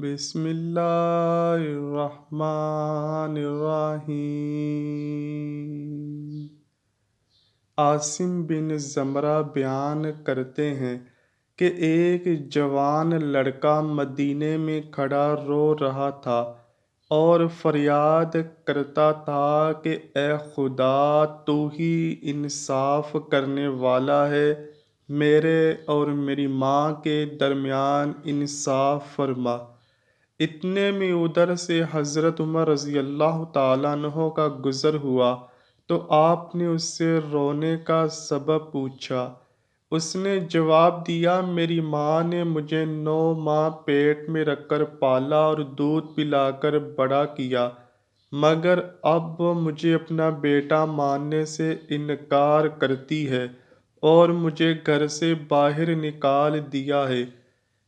بسم اللہ الرحمن الرحیم۔ عاصم بن زمرہ بیان کرتے ہیں کہ ایک جوان لڑکا مدینے میں کھڑا رو رہا تھا اور فریاد کرتا تھا کہ اے خدا، تو ہی انصاف کرنے والا ہے، میرے اور میری ماں کے درمیان انصاف فرما۔ اتنے میں ادھر سے حضرت عمر رضی اللہ تعالیٰ عنہ کا گزر ہوا تو آپ نے اس سے رونے کا سبب پوچھا۔ اس نے جواب دیا، میری ماں نے مجھے 9 ماہ پیٹ میں رکھ کر پالا اور دودھ پلا کر بڑا کیا، مگر اب وہ مجھے اپنا بیٹا ماننے سے انکار کرتی ہے اور مجھے گھر سے باہر نکال دیا ہے۔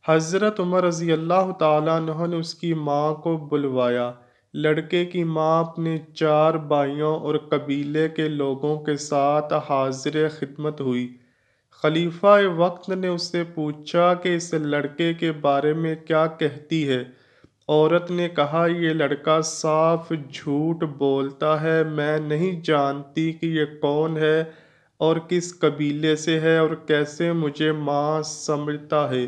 حضرت عمر رضی اللہ تعالیٰ عنہ نے اس کی ماں کو بلوایا۔ لڑکے کی ماں اپنے 4 بھائیوں اور قبیلے کے لوگوں کے ساتھ حاضر خدمت ہوئی۔ خلیفہ وقت نے اس سے پوچھا کہ اس لڑکے کے بارے میں کیا کہتی ہے؟ عورت نے کہا، یہ لڑکا صاف جھوٹ بولتا ہے، میں نہیں جانتی کہ یہ کون ہے اور کس قبیلے سے ہے اور کیسے مجھے ماں سمجھتا ہے،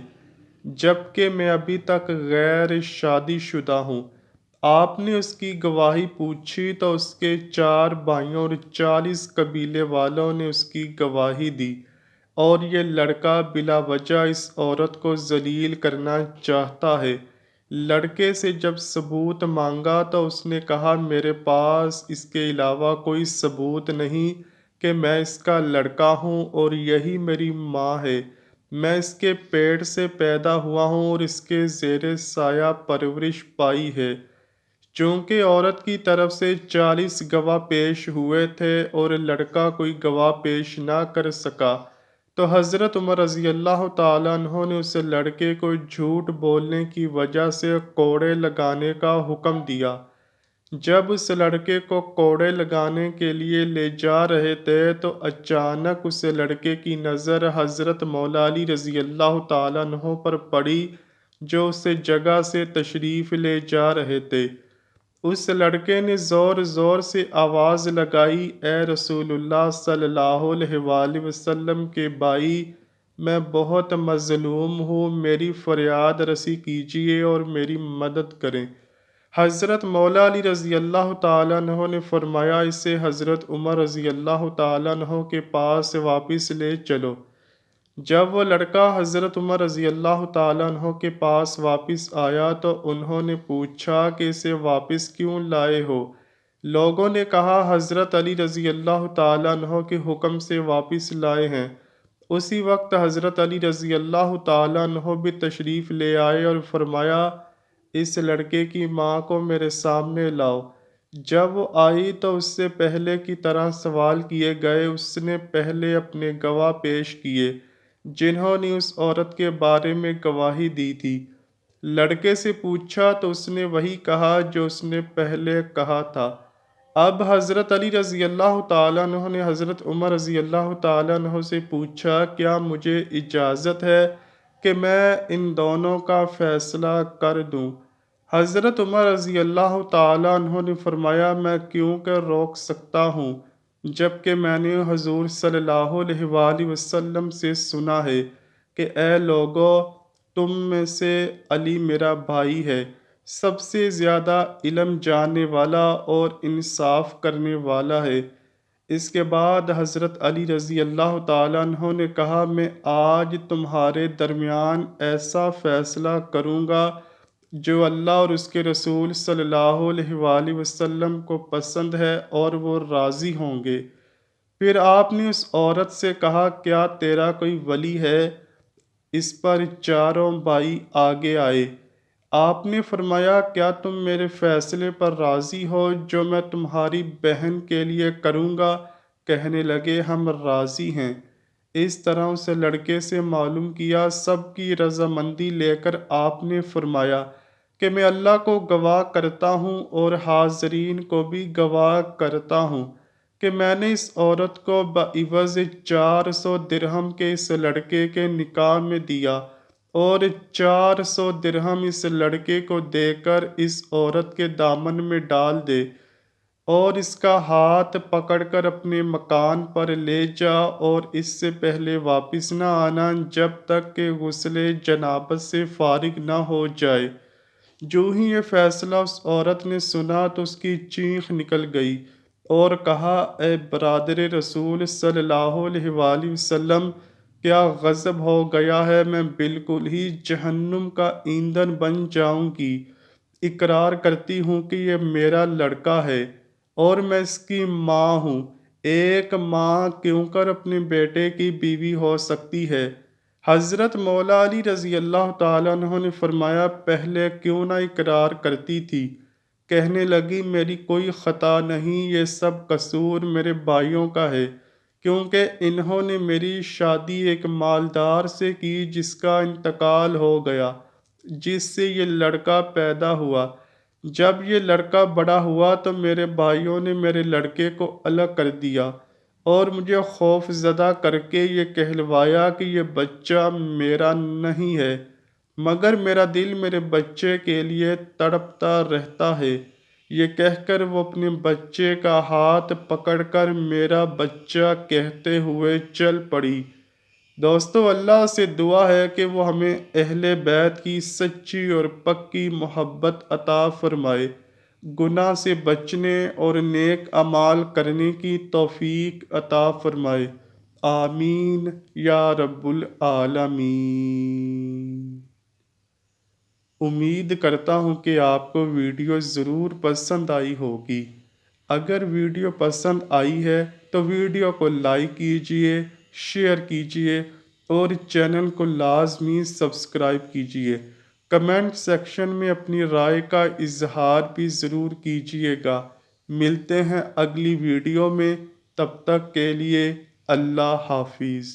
جبکہ میں ابھی تک غیر شادی شدہ ہوں۔ آپ نے اس کی گواہی پوچھی تو اس کے 4 بھائیوں اور 40 قبیلے والوں نے اس کی گواہی دی، اور یہ لڑکا بلا وجہ اس عورت کو ذلیل کرنا چاہتا ہے۔ لڑکے سے جب ثبوت مانگا تو اس نے کہا، میرے پاس اس کے علاوہ کوئی ثبوت نہیں کہ میں اس کا لڑکا ہوں اور یہی میری ماں ہے۔ میں اس کے پیٹ سے پیدا ہوا ہوں اور اس کے زیر سایہ پرورش پائی ہے۔ چونکہ عورت کی طرف سے 40 گواہ پیش ہوئے تھے اور لڑکا کوئی گواہ پیش نہ کر سکا، تو حضرت عمر رضی اللہ تعالیٰ عنہ نے اس لڑکے کو جھوٹ بولنے کی وجہ سے کوڑے لگانے کا حکم دیا۔ جب اس لڑکے کو کوڑے لگانے کے لیے لے جا رہے تھے تو اچانک اس لڑکے کی نظر حضرت مولا علی رضی اللہ تعالیٰ عنہ پر پڑی، جو اس جگہ سے تشریف لے جا رہے تھے۔ اس لڑکے نے زور زور سے آواز لگائی، اے رسول اللہ صلی اللہ علیہ وآلہ وسلم کے بھائی، میں بہت مظلوم ہوں، میری فریاد رسی کیجیے اور میری مدد کریں۔ حضرت مولا علی رضی اللہ تعالیٰ عنہ نے فرمایا، اسے حضرت عمر رضی اللہ تعالیٰ عنہ کے پاس واپس لے چلو۔ جب وہ لڑکا حضرت عمر رضی اللہ تعالیٰ عنہ کے پاس واپس آیا تو انہوں نے پوچھا کہ اسے واپس کیوں لائے ہو؟ لوگوں نے کہا، حضرت علی رضی اللہ تعالیٰ عنہ کے حکم سے واپس لائے ہیں۔ اسی وقت حضرت علی رضی اللہ تعالیٰ عنہ بھی تشریف لے آئے اور فرمایا، اس لڑکے کی ماں کو میرے سامنے لاؤ۔ جب وہ آئی تو اس سے پہلے کی طرح سوال کیے گئے۔ اس نے پہلے اپنے گواہ پیش کیے جنہوں نے اس عورت کے بارے میں گواہی دی تھی۔ لڑکے سے پوچھا تو اس نے وہی کہا جو اس نے پہلے کہا تھا۔ اب حضرت علی رضی اللہ تعالیٰ عنہ نے حضرت عمر رضی اللہ تعالیٰ عنہ سے پوچھا، کیا مجھے اجازت ہے کہ میں ان دونوں کا فیصلہ کر دوں؟ حضرت عمر رضی اللہ تعالیٰ عنہ نے فرمایا، میں کیوں کر روک سکتا ہوں، جبکہ میں نے حضور صلی اللہ علیہ وآلہ وسلم سے سنا ہے کہ اے لوگو، تم میں سے علی میرا بھائی ہے، سب سے زیادہ علم جاننے والا اور انصاف کرنے والا ہے۔ اس کے بعد حضرت علی رضی اللہ تعالیٰ عنہ نے کہا، میں آج تمہارے درمیان ایسا فیصلہ کروں گا جو اللہ اور اس کے رسول صلی اللہ علیہ وآلہ وسلم کو پسند ہے اور وہ راضی ہوں گے۔ پھر آپ نے اس عورت سے کہا، کیا تیرا کوئی ولی ہے؟ اس پر چاروں بھائی آگے آئے۔ آپ نے فرمایا، کیا تم میرے فیصلے پر راضی ہو جو میں تمہاری بہن کے لیے کروں گا؟ کہنے لگے، ہم راضی ہیں۔ اس طرح اس لڑکے سے معلوم کیا۔ سب کی رضامندی لے کر آپ نے فرمایا کہ میں اللہ کو گواہ کرتا ہوں اور حاضرین کو بھی گواہ کرتا ہوں کہ میں نے اس عورت کو بعوض 400 درہم کے اس لڑکے کے نکاح میں دیا اور 400 درہم اس لڑکے کو دے کر اس عورت کے دامن میں ڈال دے اور اس کا ہاتھ پکڑ کر اپنے مکان پر لے جا اور اس سے پہلے واپس نہ آنا جب تک کہ غسل جنابت سے فارغ نہ ہو جائے۔ جو ہی یہ فیصلہ اس عورت نے سنا تو اس کی چینخ نکل گئی اور کہا، اے برادر رسول صلی اللہ علیہ وآلہ وسلم، کیا غضب ہو گیا ہے؟ میں بالکل ہی جہنم کا ایندھن بن جاؤں گی۔ اقرار کرتی ہوں کہ یہ میرا لڑکا ہے اور میں اس کی ماں ہوں۔ ایک ماں کیوں کر اپنے بیٹے کی بیوی ہو سکتی ہے؟ حضرت مولا علی رضی اللہ تعالیٰ عنہ نے فرمایا، پہلے کیوں نہ اقرار کرتی تھی؟ کہنے لگی، میری کوئی خطا نہیں، یہ سب قصور میرے بھائیوں کا ہے، کیونکہ انہوں نے میری شادی ایک مالدار سے کی جس کا انتقال ہو گیا، جس سے یہ لڑکا پیدا ہوا۔ جب یہ لڑکا بڑا ہوا تو میرے بھائیوں نے میرے لڑکے کو الگ کر دیا اور مجھے خوف زدہ کر کے یہ کہلوایا کہ یہ بچہ میرا نہیں ہے، مگر میرا دل میرے بچے کے لیے تڑپتا رہتا ہے۔ یہ کہہ کر وہ اپنے بچے کا ہاتھ پکڑ کر میرا بچہ کہتے ہوئے چل پڑی۔ دوستو، اللہ سے دعا ہے کہ وہ ہمیں اہل بیت کی سچی اور پکی محبت عطا فرمائے، گناہ سے بچنے اور نیک اعمال کرنے کی توفیق عطا فرمائے، آمین یا رب العالمین۔ امید کرتا ہوں کہ آپ کو ویڈیو ضرور پسند آئی ہوگی۔ اگر ویڈیو پسند آئی ہے تو ویڈیو کو لائک کیجئے، شیئر کیجئے اور چینل کو لازمی سبسکرائب کیجئے۔ کمنٹ سیکشن میں اپنی رائے کا اظہار بھی ضرور کیجئے گا۔ ملتے ہیں اگلی ویڈیو میں، تب تک کے لیے اللہ حافظ۔